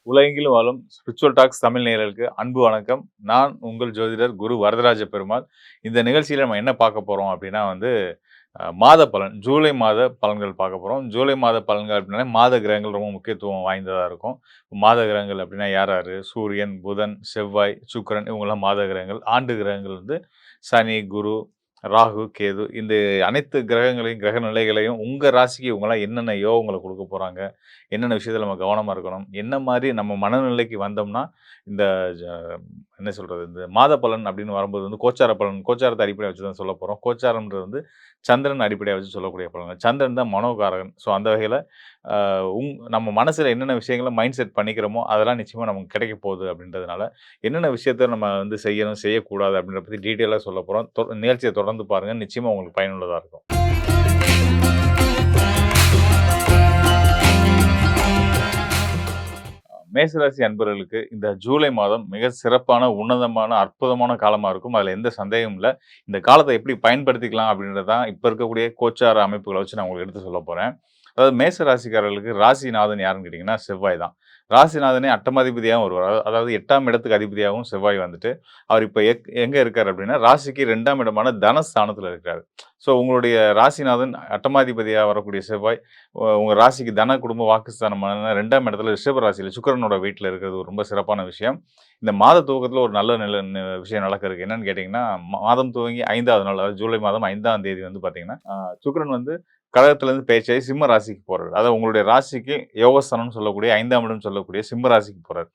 உலகெங்கிலும் வாழும் spiritual tax Tamil நேயர்களுக்கு அன்பு வணக்கம். நான் உங்கள் ஜோதிடர் குரு வரதராஜ பெருமாள். இந்த நிகழ்ச்சியில நம்ம என்ன பார்க்க போறோம் அப்படின்னா வந்து, மாத பலன். ஜூலை மாத பலன்கள் பார்க்க போறோம். ஜூலை மாத பலன்கள் அப்படின்னாலே மாத கிரகங்கள் ரொம்ப முக்கியத்துவம் வாய்ந்ததா இருக்கும். மாத கிரகங்கள் அப்படின்னா யார் யாரு? சூரியன், புதன், செவ்வாய், சுக்கிரன் இவங்கலாம் மாத கிரகங்கள். ஆண்டு கிரகங்கள் வந்து சனி, குரு, ராகு, கேது இந்த அனைத்து கிரகங்களையும், கிரக நிலைகளையும் உங்க ராசிக்கு இவங்கலாம் என்னென்ன யோகங்கள குடுக்க போறாங்க? என்னென்ன விஷயத்துல நம்ம கவனமா இருக்கணும்? என்ன மாரி நம்ம மனநிலைக்கு வந்தோம்னா, இந்த ஜ என்ன சொல்றது? இந்த மாத பலன் அப்படின்னு வரும்போது வந்து கோச்சார பலன், கோச்சாரத்த அடிப்படையா வச்சு தான் சொல்லப் போறோம். கோச்சாரம்ன்றது வந்து சந்திரன் அடிப்படையா வச்சு சொல்லக்கூடிய பலன்கள். சந்திரன் தான் மனோகாரகன். ஸோ அந்த வகையில அ நம்ம மனசுல என்னென்ன விஷயங்கள மைண்ட் செட் பண்ணிக்கிறோமோ, அதெல்லாம் நிச்சயமா நமக்கு கிடைக்கப் போகுது அப்படின்றதுனால, என்னென்ன விஷயத்த நம்ம வந்து செய்யணும், செய்யக்கூடாது அப்படின்றத பத்தி டீட்டெயிலா சொல்லப் போறோம். நிகழ்ச்சிய தொடர்ந்து பாருங்க. நிச்சயமா உங்களுக்கு பயனுள்ளதா இருக்கும். மேசராசி அன்பர்களுக்கு இந்த ஜூலை மாதம் மிக சிறப்பான, உன்னதமான, அற்புதமான காலமா இருக்கும். அதுல எந்த சந்தேகமும் இல்ல. இந்த காலத்த எப்படி பயன்படுத்திக்கலாம் அப்படின்றது தான் இப்ப இருக்கக்கூடிய கோச்சார அமைப்புகள வச்சு நான் உங்களுக்கு எடுத்து சொல்லப் போறேன். அதாவது மேச ராசிக்காரர்களுக்கு ராசிநாதன் யாருன்னு கேட்டீங்கன்னா, செவ்வாய் தான். ராசிநாதனே அட்டமாதிபதியாவும் வருவார். அதாவது 8ஆம் இடத்துக்கு அதிபதியாகவும் செவ்வாய் வந்துட்டு, அவர் இப்ப எங்க இருக்காரு அப்படின்னா, ராசிக்கு 2ஆம் இடமான தனஸ்தானத்துல இருக்கிறாரு. ஸோ உங்களுடைய ராசிநாதன் அட்டமாதிபதியா வரக்கூடிய செவ்வாய், உங்க ராசிக்கு தன, குடும்ப, வாக்குஸ்தானமான 2ஆம் இடத்துல ரிஷப ராசியில சுக்கிரனோட வீட்ல இருக்கிறது ஒரு ரொம்ப சிறப்பான விஷயம். இந்த மாத துவக்கத்துல ஒரு நல்ல விஷயம் நடக்க இருக்கு. என்னன்னு கேட்டீங்கன்னா, மாதம் துவங்கி 5வது நாள், அதாவது ஜூலை மாதம் 5ஆம் தேதி வந்து பார்த்தீங்கன்னா, சுக்கிரன் வந்து கடகத்திலிருந்து பெயர்ச்சியாகி சிம்ம ராசிக்கு போறாரு. அதாவது உங்களுடைய ராசிக்கு யோகஸ்தானம்னு சொல்லக்கூடிய 5ஆம் இடம் சொல்லக்கூடிய சிம்ம ராசிக்கு போறாரு.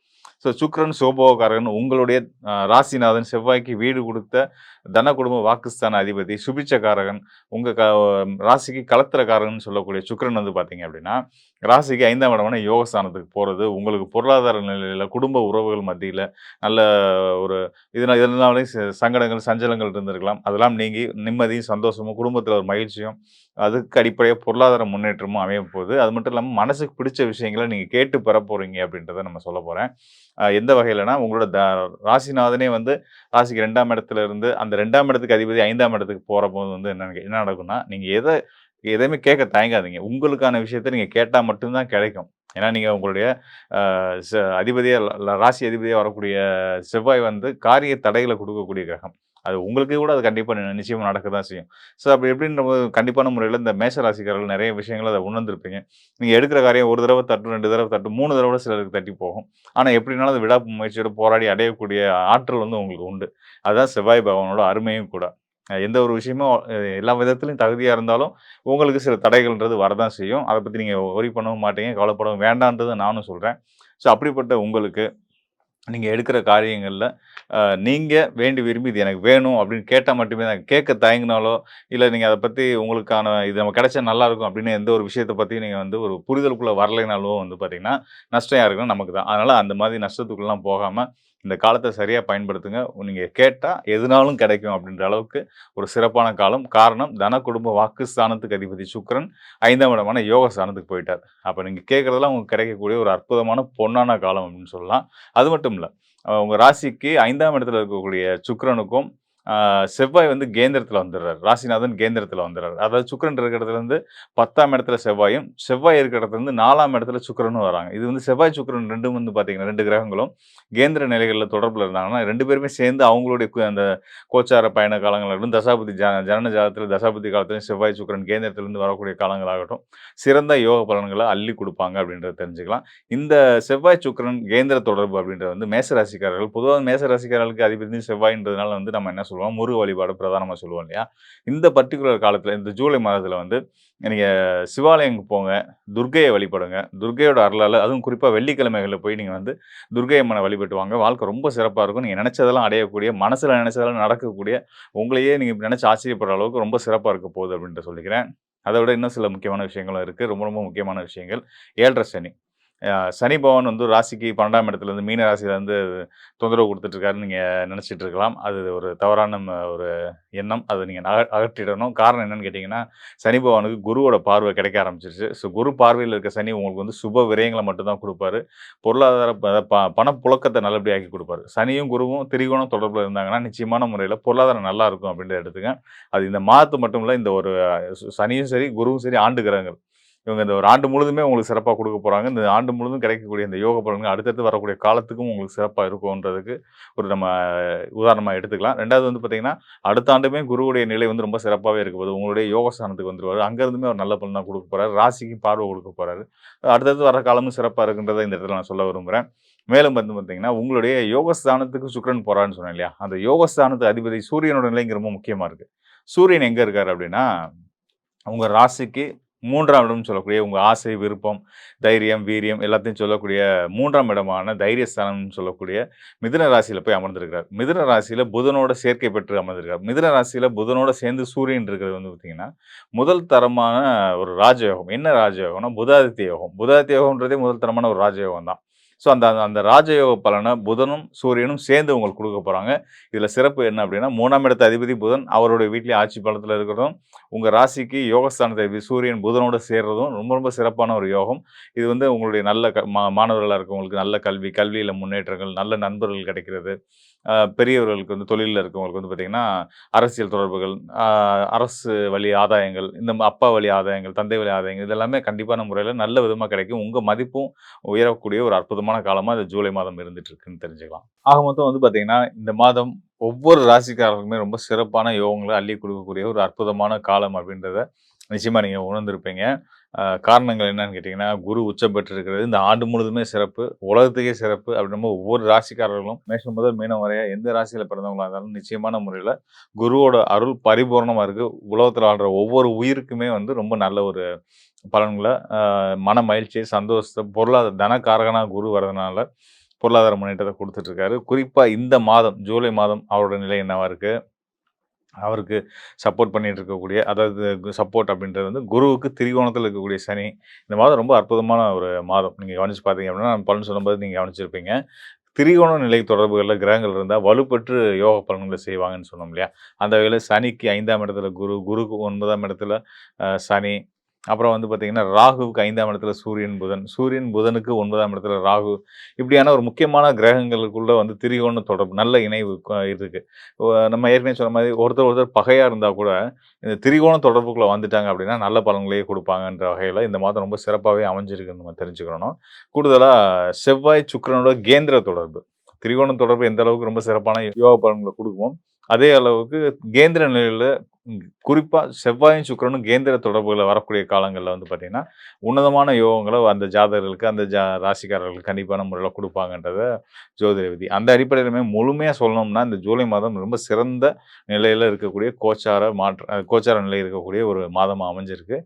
ஸோ சுக்கிரன் சோபோகக்காரகன் உங்களுடைய ராசிநாதன் செவ்வாய்க்கு வீடு குடுத்த தன, குடும்ப, வாக்குஸ்தான அதிபதி, சுபிட்சக்காரகன், உங்க ராசிக்கு கலத்திரக்காரகன்னு சொல்லக்கூடிய சுக்கிரன் வந்து பார்த்தீங்க அப்படின்னா, ராசிக்கு 5ஆம் இடமான யோகஸ்தானத்துக்கு போறது, உங்களுக்கு பொருளாதார நிலையில, குடும்ப உறவுகள் மத்தியில நல்ல ஒரு இதனாலயும் சங்கடங்கள், சஞ்சலங்கள் இருந்திருக்கலாம். அதெல்லாம் நீங்கி நிம்மதியும், சந்தோஷமும், குடும்பத்தில ஒரு மகிழ்ச்சியும், அதுக்கு அடிப்படையா பொருளாதார முன்னேற்றமும் அமையப் போகுது. அது மட்டும் இல்லாம மனசுக்கு பிடிச்ச விஷயங்கள நீங்க கேட்டு பெறப் போறீங்க அப்படின்றத நம்ம சொல்லப் போறேன். எந்த வகையிலனா, உங்களோட ராசிநாதனே வந்து ராசிக்கு 2ஆம் இடத்துல இருந்து அந்த 2ஆம் இடத்துக்கு அதிபதி 5ஆம் இடத்துக்கு போறபோது வந்து என்ன நடக்கும்னா, நீங்க எதையுமே கேட்க தயங்காதீங்க. உங்களுக்கான விஷயத்த நீங்க கேட்டா மட்டும் தான் கிடைக்கும். ஏன்னா, நீங்க உங்களுடைய அ ச அதிபதியா ராசி அதிபதியா வரக்கூடிய செவ்வாய் வந்து காரிய தடைகள குடுக்கக்கூடிய கிரகம். அது உங்களுக்கு கூட அது கண்டிப்பா நிச்சயமா நடக்க தான் செய்யும். ஸோ அப்படி எப்படின்றபோது கண்டிப்பான முறையில இந்த மேஷ ராசிக்காரர்கள் நெறைய விஷயங்கள அத உணர்ந்திருப்பீங்க. நீங்க எடுக்கிற காரியம் 1 தடவ தட்டும், 2 தடவ தட்டும், 3 தடவ கூட சிலருக்கு தட்டி போகும். ஆனா எப்படினாலும் அத விடாமுயற்சியோட போராடி அடையக்கூடிய ஆற்றல் வந்து உங்களுக்கு உண்டு. அதுதான் செவ்வாய் பகவானோட அருமையும் கூட. எந்த ஒரு விஷயமும் எல்லா விதத்திலும் தகுதியா இருந்தாலும், உங்களுக்கு சில தடைகள்ன்றது வரதான் செய்யும். அத பத்தி நீங்க வொரி பண்ணவும் மாட்டீங்க, கவலைப்படவும் வேண்டான்றத நானும் சொல்றேன். ஸோ அப்படிப்பட்ட உங்களுக்கு, நீங்க எடுக்கிற காரியங்கள்ல, நீங்க வேண்டி விரும்பி இது எனக்கு வேணும் அப்படின்னு கேட்டா மட்டுமே தான் கேட்க தயங்கினாலோ, இல்ல நீங்க அத பத்தி உங்களுக்கான இது நமக்கு கிடைச்சா நல்லாருக்கும் அப்படின்னு எந்த ஒரு விஷயத்த பத்தியும் நீங்க வந்து ஒரு புரிதலுக்குள்ள வரலைனாலோ வந்து பார்த்தீங்கன்னா, நஷ்டம் யாருக்குன்னா நமக்கு தான். அதனால அந்த மாதிரி நஷ்டத்துக்குள்ளலாம் போகாம, இந்த காலத்த சரியா பயன்படுத்துங்க. நீங்க கேட்டா எதுனாலும் கிடைக்கும் அப்படின்ற அளவுக்கு ஒரு சிறப்பான காலம். காரணம் தன, குடும்ப, வாக்குஸ்தானத்துக்கு அதிபதி சுக்கிரன் 5ஆம் இடமான யோக ஸ்தானத்துக்கு போயிட்டார். அப்ப நீங்க கேட்கிறதெல்லாம் உங்களுக்கு கிடைக்கக்கூடிய ஒரு அற்புதமான பொன்னான காலம் அப்படின்னு சொல்லலாம். அது மட்டும் இல்ல. உங்க ராசிக்கு 5ஆம் இடத்துல இருக்கக்கூடிய சுக்கிரனுக்கும், செவ்வாய் வந்து கேந்திரத்துல வந்துர்றாரு. ராசிநாதன் கேந்திரத்துல வந்துர்றாரு. அதாவது சுக்கிரன் இருக்கிற இடத்துலருந்து 10ஆம் இடத்துல செவ்வாயும், செவ்வாய் இருக்கிற இடத்துலருந்து 4ஆம் இடத்துல சுக்கிரனும் வராங்க. இது வந்து செவ்வாய், சுக்கிரன் 2ம் வந்து பார்த்தீங்கன்னா, 2 கிரகங்களும் கேந்திர நிலைகள்ல தொடர்புல இருந்தாங்கன்னா, 2 பேருமே சேர்ந்து அவங்களுடைய அந்த கோச்சார பயண காலங்களா இருக்கட்டும், தசாபுத்தி ஜனன ஜாதகத்தில தசாபுத்தி காலத்திலும் செவ்வாய், சுக்கிரன் கேந்திரத்திலிருந்து வரக்கூடிய காலங்களாகட்டும், சிறந்த யோக பலன்கள அள்ளி குடுப்பாங்க அப்படின்றத தெரிஞ்சுக்கலாம். இந்த செவ்வாய், சுக்கிரன் கேந்திர தொடர்பு அப்படின்றது வந்து மேச ராசிக்காரர்கள் பொதுவா மேச ராசிக்காரர்களுக்கு அதிபதி செவ்வாய்ன்றதுனால வந்து நம்ம என்ன சொல்லுவோம், முருக வழிபாடு பிரதானமா சொல்லுவோம் இல்லையா? இந்த பர்ட்டிகுலர் காலத்தில இந்த ஜூலை மாதத்தில வந்து நீங்க சிவாலயம் போங்க, துர்க்கைய வழிபடுங்க. துர்க்கையோட அருளால அதுவும் குறிப்பா வெள்ளிக்கிழமைகள்ல போய் நீங்க வந்து துர்க்கை அம்மன வழிபட்டு வாங்க. வாழ்க்கை ரொம்ப சிறப்பா இருக்கும். நீங்க நெனச்சதெல்லாம் அடையக்கூடிய, மனசுல நெனச்சதெல்லாம் நடக்கக்கூடிய, உங்களையே நீங்க நெனச்சு ஆச்சரியப்படுற அளவுக்கு ரொம்ப சிறப்பா இருக்க போகுது அப்டின்ட்டு சொல்லிக்கிறேன். அத விட இன்னும் சில முக்கியமான விஷயங்களும் இருக்கு. ரொம்ப ரொம்ப முக்கியமான விஷயங்கள். 7 சனி. சனி பகவான் வந்து ராசிக்கு 12ஆம் இடத்துலருந்து மீன ராசியிலருந்து தொந்தரவு குடுத்துட்டு இருக்காருன்னு நீங்க நெனச்சுட்டு இருக்கலாம். அது ஒரு தவறான ஒரு எண்ணம். அத நீங்க அகற்றிடணும். காரணம் என்னன்னு கேட்டீங்கன்னா, சனி பகவானுக்கு குருவோட பார்வை கிடைக்க ஆரம்பிச்சுருச்சு. ஸோ குரு பார்வையில இருக்க சனி உங்களுக்கு வந்து சுப விரயங்கள மட்டும் தான் குடுப்பாரு. பொருளாதார பணப்புழக்கத்த நல்லபடியா ஆக்கி குடுப்பாரு. சனியும், குருவும் திரிகோணம் தொடர்புல இருந்தாங்கன்னா, நிச்சயமான முறையில பொருளாதாரம் நல்லா இருக்கும் அப்டின்றத எடுத்துங்க. அது இந்த மாதத்து மட்டும் இல்ல, இந்த ஒரு சனியும் சரி, குருவும் சரி ஆண்டு கிரகங்கள். இவங்க இந்த ஒரு ஆண்டு முழுதுமே உங்களுக்கு சிறப்பா குடுக்க போறாங்க. இந்த ஆண்டு முழுதும் கிடைக்கக்கூடிய இந்த யோக பலன்கள் அடுத்தடுத்து வரக்கூடிய காலத்துக்கும் உங்களுக்கு சிறப்பா இருக்கும்ன்றதுக்கு ஒரு நம்ம உதாரணமா எடுத்துக்கலாம். 2வது வந்து பார்த்தீங்கன்னா, அடுத்த ஆண்டுமே குருவுடைய நிலை வந்து ரொம்ப சிறப்பாவே இருக்க போது. உங்களுடைய யோக ஸ்தானத்துக்கு வந்துருவாரு. அங்க இருந்துமே ஒரு நல்ல பலன் தான் குடுக்க போறாரு. ராசிக்கு பார்வை குடுக்க போறாரு. அடுத்தடுத்து வர காலமும் சிறப்பா இருக்குன்றத இந்த இடத்துல நான் சொல்ல விரும்புறேன். மேலும் வந்து பார்த்தீங்கன்னா, உங்களுடைய யோக ஸ்தானத்துக்கு சுக்கிரன் போறாருன்னு சொன்னேன் இல்லையா? அந்த யோக ஸ்தானத்து அதிபதி சூரியனோட நிலை இங்க ரொம்ப முக்கியமா இருக்கு. சூரியன் எங்க இருக்காரு அப்டின்னா, உங்க ராசிக்கு 3ஆம் இடம்னு சொல்லக்கூடிய உங்க ஆசை, விருப்பம், தைரியம், வீரியம் எல்லாத்தையும் சொல்லக்கூடிய 3ஆம் இடமான தைரியஸ்தானம்னு சொல்லக்கூடிய மிதுன ராசியில போய் அமர்ந்திருக்கிறார். மிதுன ராசியில புதனோட சேர்க்கை பெற்று அமர்ந்திருக்கார். மிதுன ராசியில புதனோட சேர்ந்து சூரியன் இருக்கிறது வந்து பார்த்தீங்கன்னா, முதல் தரமான ஒரு ராஜயோகம். என்ன ராஜயோகம்னா, புதாதித்ய யோகம். புதாதித்ய யோகம்ன்றதே முதல் தரமான ஒரு ராஜயோகம் தான். ஸோ அந்த அந்த ராஜயோக பலன புதனும், சூரியனும் சேர்ந்து உங்களுக்கு குடுக்க போறாங்க. இதுல சிறப்பு என்ன அப்டின்னா, 3ஆம் இடத்து அதிபதி புதன் அவருடைய வீட்லயே ஆட்சி பலத்துல இருக்கிறதும், உங்க ராசிக்கு யோகஸ்தானத்து அதிபதி சூரியன் புதனோட சேர்றதும் ரொம்ப ரொம்ப சிறப்பான ஒரு யோகம். இது வந்து உங்களுடைய நல்ல மாணவர்களா இருக்கவங்களுக்கு நல்ல கல்வி, கல்வியில முன்னேற்றங்கள், நல்ல நண்பர்கள் கிடைக்கிறது. பெரியவர்களுக்கு வந்து தொழில்ல இருக்கவங்களுக்கு வந்து பார்த்தீங்கன்னா, அரசியல் தொடர்புகள், அ அரசு வழி ஆதாயங்கள், இந்த அப்பா வழி ஆதாயங்கள், தந்தை வழி ஆதாயங்கள் இது எல்லாமே கண்டிப்பான முறையில நல்ல விதமா கிடைக்கும். உங்க மதிப்பும் உயரக்கூடிய ஒரு அற்புதமான காலமா இந்த ஜூலை மாதம் இருந்துட்டு இருக்குன்னு தெரிஞ்சுக்கலாம். ஆக மொத்தம் வந்து பார்த்தீங்கன்னா, இந்த மாதம் ஒவ்வொரு ராசிக்காரர்களுக்குமே ரொம்ப சிறப்பான யோகங்கள அள்ளி குடுக்கக்கூடிய ஒரு அற்புதமான காலம் அப்படின்றத நிச்சயமா நீங்க உணர்ந்திருப்பீங்க. காரணங்கள் என்னன்னு கேட்டீங்கன்னா, குரு உச்சம் பெற்றிருக்கிறது. இந்த ஆண்டு முழுவதுமே சிறப்பு. உலகத்துக்கே சிறப்பு. அப்படின்னும்போது ஒவ்வொரு ராசிக்காரர்களும் மேஷம் முதல் மீனம் வரைய எந்த ராசியில பிறந்தவங்களா இருந்தாலும் நிச்சயமான முறையில குருவோட அருள் பரிபூரணமா இருக்கு. உலகத்துல வாழ்ற ஒவ்வொரு உயிருக்குமே வந்து ரொம்ப நல்ல ஒரு பலன்கள, மன மகிழ்ச்சி, சந்தோஷத்த, பொருளாதார தனகாரகனா குரு வரதுனால பொருளாதார முன்னேற்றத்த குடுத்துட்டு இருக்காரு. குறிப்பா இந்த மாதம், ஜூலை மாதம் அவரோட நிலை என்னவா இருக்கு? அவருக்கு சப்போர்ட் பண்ணிட்டு இருக்கக்கூடிய அதாவது சப்போர்ட் அப்படின்றது வந்து குருவுக்கு திரிகோணத்தில இருக்கக்கூடிய சனி. இந்த மாதம் ரொம்ப அற்புதமான ஒரு மாதம். நீங்க கவனிச்சு பார்த்தீங்க அப்படின்னா, நான் பலன் சொல்லும்போது நீங்க கவனிச்சிருப்பீங்க. திரிகோண நிலை தொடர்புகள்ல கிரகங்கள் இருந்தா வலுப்பெற்று யோக பலன்கள செய்வாங்கன்னு சொன்னோம் இல்லையா? அந்த வகையில சனிக்கு 5ஆம் இடத்துல குரு, குருக்கு 9ஆம் இடத்துல சனி. அப்புறம் வந்து பார்த்தீங்கன்னா, ராகுவுக்கு 5ஆம் இடத்துல சூரியன், புதன். சூரியன், புதனுக்கு 9ஆம் இடத்துல ராகு. இப்படியான ஒரு முக்கியமான கிரகங்களுக்குள்ள வந்து திரிகோண தொடர்பு, நல்ல இணைவு இருக்கு. நம்ம ஏற்கனவே சொன்ன மாரி ஒருத்தர் ஒருத்தர் பகையா இருந்தா கூட, இந்த திரிகோண தொடர்புக்குள்ள வந்துட்டாங்க அப்படின்னா, நல்ல பலன்களையே குடுப்பாங்கன்ற வகையில இந்த மாதம் ரொம்ப சிறப்பாவே அமைஞ்சிருக்குன்னு நம்ம தெரிஞ்சுக்கிறணும். கூடுதலா செவ்வாய், சுக்கிரனோட கேந்திர தொடர்பு. திரிகோண தொடர்பு எந்த அளவுக்கு ரொம்ப சிறப்பான யோக பலன்கள குடுக்குமோ, அதே அளவுக்கு கேந்திர நிலையில குறிப்பா செவ்வாயும், சுக்கிரனும் கேந்திர தொடர்புகள்ல வரக்கூடிய காலங்கள்ல வந்து பார்த்தீங்கன்னா, உன்னதமான யோகங்கள அந்த ஜாதகர்களுக்கு, அந்த ராசிக்காரர்களுக்கு கண்டிப்பான முறையில குடுப்பாங்கன்றத ஜோதிட விதி. அந்த அடிப்படையிலுமே முழுமையா சொல்லணும்னா, இந்த ஜூலை மாதம் ரொம்ப சிறந்த நிலையில இருக்கக்கூடிய கோச்சார நிலை இருக்கக்கூடிய ஒரு மாதமா அமைஞ்சிருக்கு.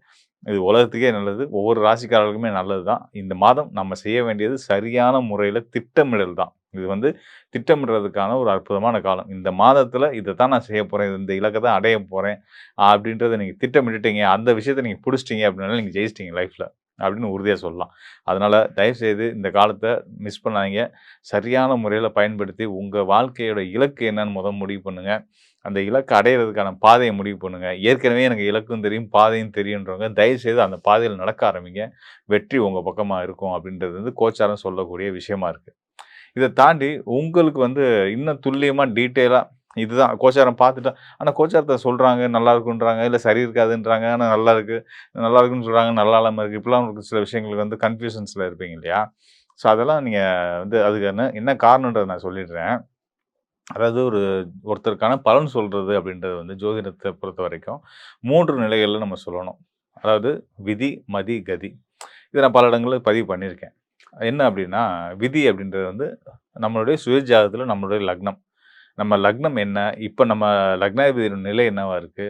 இது உலகத்துக்கே நல்லது. ஒவ்வொரு ராசிக்காரர்களுக்குமே நல்லது தான். இந்த மாதம் நம்ம செய்ய வேண்டியது சரியான முறையில திட்டமிடல் தான். இது வந்து திட்டமிடுறதுக்கான ஒரு அற்புதமான காலம். இந்த மாதத்துல இதத்தான் நான் செய்ய போறேன். இந்த இலக்க தான் அடைய போறேன். அப்படின்றத நீங்க திட்டமிட்டுட்டீங்க. அந்த விஷயத்த நீங்க புடிச்சிட்டீங்க அப்படின்னாலே நீங்க ஜெயிச்சிட்டீங்க லைஃப்ல. அப்படின்னு உறுதியா சொல்லலாம். அதனால தயவுசெய்து இந்த காலத்த மிஸ் பண்ணாதீங்க. சரியான முறையில பயன்படுத்தி உங்க வாழ்க்கையோட இலக்கு என்னன்னு முடிவு பண்ணுங்க. அந்த இலக்க அடையறதுக்கான பாதைய முடிவு பண்ணுங்க. ஏற்கனவே எனக்கு இலக்கும் தெரியும், பாதையும் தெரியுன்றவங்க, தயவுசெய்து அந்த பாதையில நடக்க ஆரம்பிங்க. வெற்றி உங்க பக்கமா இருக்கும் அப்படின்றது வந்து கோச்சாரம் சொல்லக்கூடிய விஷயமா இருக்கு. இத தாண்டி உங்களுக்கு வந்து இன்னும் துல்லியமா டீட்டெயிலா இதுதான் கோச்சாரம் பார்த்துட்டா ஆனா கோச்சாரத்த சொல்றாங்க, நல்லா இருக்குன்றாங்க, இல்ல சரி இருக்காதுன்றாங்க. ஆனா நல்லா இருக்கு. நல்லா இருக்குன்னு சொல்றாங்க, நல்லா இல்லாம இருக்கு. இப்படிலாம் உங்களுக்கு சில விஷயங்களுக்கு வந்து கன்ஃப்யூஷன்ஸ்ல இருப்பீங்க இல்லையா? ஸோ அதெல்லாம் நீங்க வந்து அதுக்கு என்ன என்ன காரணம்ன்றத நான் சொல்லிடுறேன். அதாவது ஒருத்தருக்கான பலன் சொல்றது அப்படின்றது வந்து ஜோதிடத்த பொறுத்தவரைக்கும் 3 நிலைகள்ல நம்ம சொல்லணும். அதாவது விதி, மதி, கதி. இத நான் பல இடங்கள்ல பதிவு பண்ணியிருக்கேன். என்ன அப்படின்னா, விதி அப்படின்றது வந்து நம்மளுடைய சுய ஜாதகத்துல நம்மளுடைய லக்னம். நம்ம லக்னம் என்ன? இப்ப நம்ம லக்னாதிபதியோட நிலை என்னவா இருக்கு?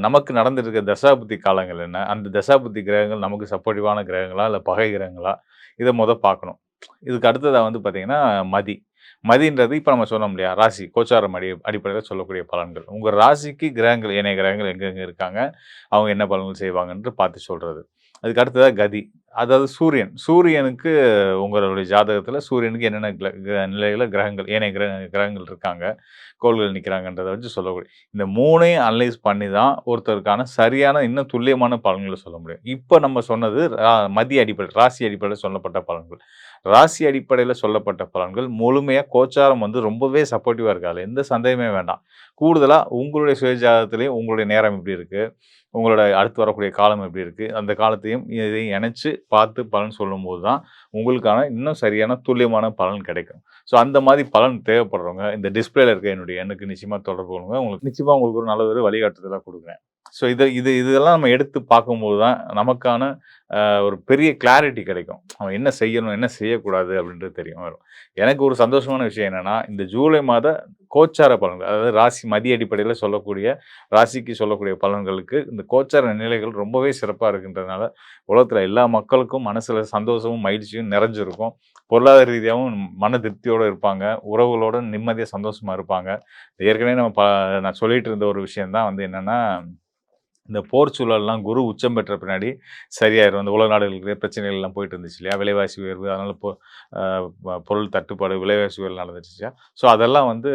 நமக்கு நடந்திருக்க தசாபுத்தி காலங்கள் என்ன? அந்த தசாபுத்தி கிரகங்கள் நமக்கு சப்போர்ட்டிவான கிரகங்களா? இல்ல பகை கிரகங்களா? இத பார்க்கணும். இதுக்கு அடுத்ததா வந்து பார்த்தீங்கன்னா, மதி. மதின்றது இப்ப நம்ம சொன்னோம் இல்லையா? ராசி, கோச்சாரம் அடிப்படையில சொல்லக்கூடிய பலன்கள். உங்க ராசிக்கு கிரகங்கள், ஏனைய கிரகங்கள் எங்கெங்க இருக்காங்க? அவங்க என்ன பலன்கள் செய்வாங்கன்று பார்த்து சொல்றது. அதுக்கு அடுத்ததா கதி. அதாவது சூரியனுக்கு உங்களுடைய ஜாதகத்துல சூரியனுக்கு என்னென்ன நிலையில கிரகங்கள் ஏனைய கிரகங்கள் இருக்காங்க, கோள்கள் நிக்கிறாங்கன்றத வச்சு சொல்லக்கூடிய இந்த 3யும் அனலைஸ் பண்ணி தான் ஒருத்தருக்கான சரியான இன்னும் துல்லியமான பலன்கள சொல்ல முடியும். இப்ப நம்ம சொன்னது மதிய அடிப்படை, ராசி அடிப்படையில சொல்லப்பட்ட பலன்கள். ராசி அடிப்படையில சொல்லப்பட்ட பலன்கள் முழுமையா கோச்சாரம் வந்து ரொம்பவே சப்போர்ட்டிவா இருக்கு. அதுல எந்த சந்தேகமே வேண்டாம். கூடுதலா உங்களுடைய சுய ஜாதகத்திலயும் உங்களுடைய நேரம் எப்படி இருக்கு? உங்களோட அடுத்து வரக்கூடிய காலம் எப்படி இருக்கு? அந்த காலத்தையும் இதையும் இணைச்சு பார்த்து பலன் சொல்லும்போது தான், உங்களுக்கான இன்னும் சரியான துல்லியமான பலன் கிடைக்கும். ஸோ அந்த மாரி பலன் தேவைப்படுறவங்க, இந்த டிஸ்ப்ளேல இருக்க என்னுடைய எண்ணுக்கு நிச்சயமா தொடர்பு கொள்ளுங்க. உங்களுக்கு நிச்சயமா உங்களுக்கு ஒரு நல்ல ஒரு வழிகாட்டுதலா குடுக்குறேன். ஸோ இதெல்லாம் நம்ம எடுத்து பார்க்கும்போது தான், நமக்கான ஒரு பெரிய கிளாரிட்டி கிடைக்கும். அவன் என்ன செய்யணும், என்ன செய்யக்கூடாது அப்படின்றது தெரியும் வரும். எனக்கு ஒரு சந்தோஷமான விஷயம் என்னன்னா, இந்த ஜூலை மாத கோச்சார பலன்கள், அதாவது ராசி மதிய அடிப்படையில சொல்லக்கூடிய, ராசிக்கு சொல்லக்கூடிய பலன்களுக்கு இந்த கோச்சார நிலைகள் ரொம்பவே சிறப்பா இருக்கின்றதுனால, உலகத்தில எல்லா மக்களுக்கும் மனசுல சந்தோஷமும், மகிழ்ச்சியும் நிறைஞ்சிருக்கும். பொருளாதார ரீதியாவும் மன திருப்தியோட இருப்பாங்க. உறவுகளோட நிம்மதியா, சந்தோஷமா இருப்பாங்க. ஏற்கனவே நான் சொல்லிட்டு இருந்த ஒரு விஷயம் தான் வந்து என்னன்னா இந்த போர் சூழல்லாம் குரு உச்சம் பெற்ற பின்னாடி சரியாயிரும். அந்த உலக நாடுகளுக்கு பிரச்சனைகள் எல்லாம் போயிட்டு இருந்துச்சு இல்லையா? விலைவாசி உயர்வு, அதனால அ பொருள் தட்டுப்பாடு, விலைவாசி உயர்வு நடந்துருச்சு. ஸோ அதெல்லாம் வந்து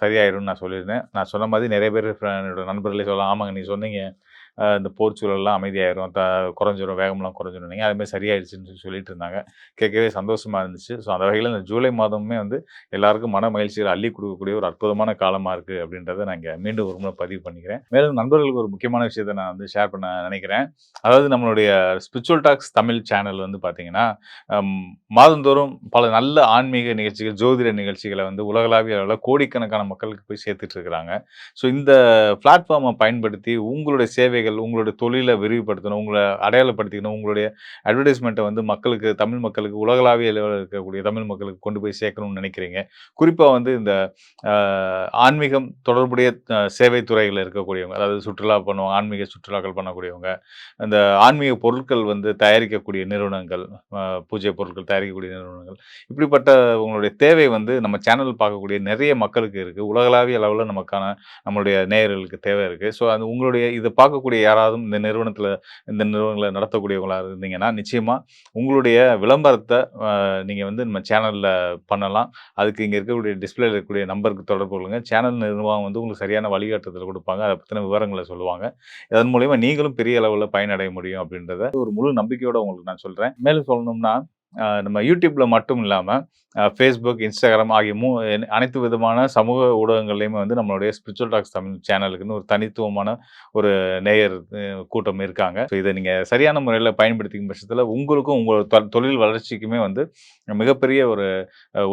சரியாயிரும்னு நான் சொல்லியிருந்தேன். நான் சொன்ன மாதிரி நிறைய பேர் என்னோட நண்பர்களே சொல்லலாம், ஆமாங்க நீங்க சொன்னீங்க. இந்த போர் சூழல்லாம் அமைதியாயிரும், குறைஞ்சிரும், வேகம்லாம் குறைஞ்சிரும்னீங்க. அதுமாரி சரியாயிடுச்சுன்னு சொல்லிட்டு இருந்தாங்க. கேட்கவே சந்தோஷமா இருந்துச்சு. ஸோ அந்த வகையில இந்த ஜூலை மாதமுமே வந்து எல்லாருக்கும் மன மகிழ்ச்சிய அள்ளி குடுக்கக்கூடிய ஒரு அற்புதமான காலமா இருக்கு அப்படின்றத நான் இங்க மீண்டும் ஒரு முறை பதிவு பண்ணிக்கிறேன். மேலும் நண்பர்களுக்கு ஒரு முக்கியமான விஷயத்த நான் வந்து ஷேர் பண்ண நினைக்கிறேன். அதாவது நம்மளுடைய ஸ்பிரிச்சுவல் டாக்ஸ் தமிழ் சேனல் வந்து பார்த்தீங்கன்னா, அம் மாதந்தோறும் பல நல்ல ஆன்மீக நிகழ்ச்சிகள், ஜோதிட நிகழ்ச்சிகள வந்து உலகளாவிய அளவுல கோடிக்கணக்கான மக்களுக்கு போய் சேர்த்துட்டு இருக்கிறாங்க. ஸோ இந்த பிளாட்ஃபார்ம பயன்படுத்தி உங்களுடைய சேவைகள், உங்களுடைய தொழில விரிவுபடுத்தணும், உங்கள அடையாளப்படுத்திக்கணும், உங்களுடைய அட்வர்டைஸ்மென்ட்ட வந்து மக்களுக்கு, தமிழ் மக்களுக்கு உலகளாவிய அளவுல இருக்கக்கூடிய தமிழ் மக்களுக்கு கொண்டு போய் சேர்க்கணும்னு நினைக்கிறீங்க. குறிப்பா வந்து இந்த அ ஆன்மீகம் தொடர்புடைய சேவை துறையில இருக்கக்கூடியவங்க, அதாவது சுற்றுலா பண்ணுவாங்க, ஆன்மீக சுற்றுலாக்கள் பண்ணக்கூடியவங்க, அந்த ஆன்மீக பொருட்கள் வந்து தயாரிக்கக்கூடிய நிறுவனங்கள், அ பூஜை பொருட்கள் தயாரிக்கக்கூடிய நிறுவனங்கள், இப்படிப்பட்ட உங்களுடைய தேவை வந்து நம்ம சேனல் பார்க்கக்கூடிய நிறைய மக்களுக்கு இருக்கு. உலகளாவிய அளவுல நமக்கான நம்மளுடைய நேயர்களுக்கு தேவை இருக்கு. ஸோ அது உங்களுடைய இத பார்க்கக்கூடிய யாராவது இந்த நிறுவனங்கள நடத்தக்கூடியவங்களா இருந்தீங்கன்னா, நிச்சயமா உங்களுடைய விளம்பரத்த நீங்க வந்து நம்ம சேனல்ல பண்ணலாம். அதுக்கு இங்க இருக்கக்கூடிய டிஸ்ப்ளேல இருக்கக்கூடிய நம்பருக்கு தொடர்பு கொள்ளுங்க. சேனல் நிர்வாகம் வந்து உங்களுக்கு சரியான வழிகாட்டுதல் குடுப்பாங்க. அத பத்தின விவரங்கள சொல்லுவாங்க. அதன் மூலியமா நீங்களும் பெரிய அளவுல பயனடைய முடியும் அப்படின்றத ஒரு முழு நம்பிக்கையோட உங்களுக்கு நான் சொல்றேன். மேலும் சொல்லணும்னா, நம்ம YouTubeல மட்டும் இல்லாம, Facebook, Instagram ஆகிய அனைத்து விதமான சமூக ஊடகங்கள்லயுமே வந்து நம்மளுடைய ஸ்பிரிச்சுவல் டாக்ஸ் தமிழ் சேனலுக்குன்னு ஒரு தனித்துவமான ஒரு நேயர் கூட்டம் இருக்காங்க. ஸோ இத நீங்க சரியான முறையில பயன்படுத்திக்கும் பட்சத்தில உங்களுக்கும் உங்களோட தொழில் வளர்ச்சிக்குமே வந்து மிகப்பெரிய ஒரு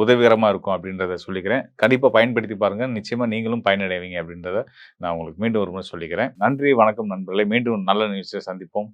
உதவிகரமா இருக்கும் அப்படின்றத சொல்லிக்கிறேன். கண்டிப்பா பயன்படுத்தி பாருங்க. நிச்சயமா நீங்களும் பயனடைவீங்க அப்படின்றத நான் உங்களுக்கு மீண்டும் ஒரு முறை சொல்லிக்கிறேன். நன்றி, வணக்கம் நண்பர்களே. மீண்டும் நல்ல நிகழ்ச்சியில சந்திப்போம்.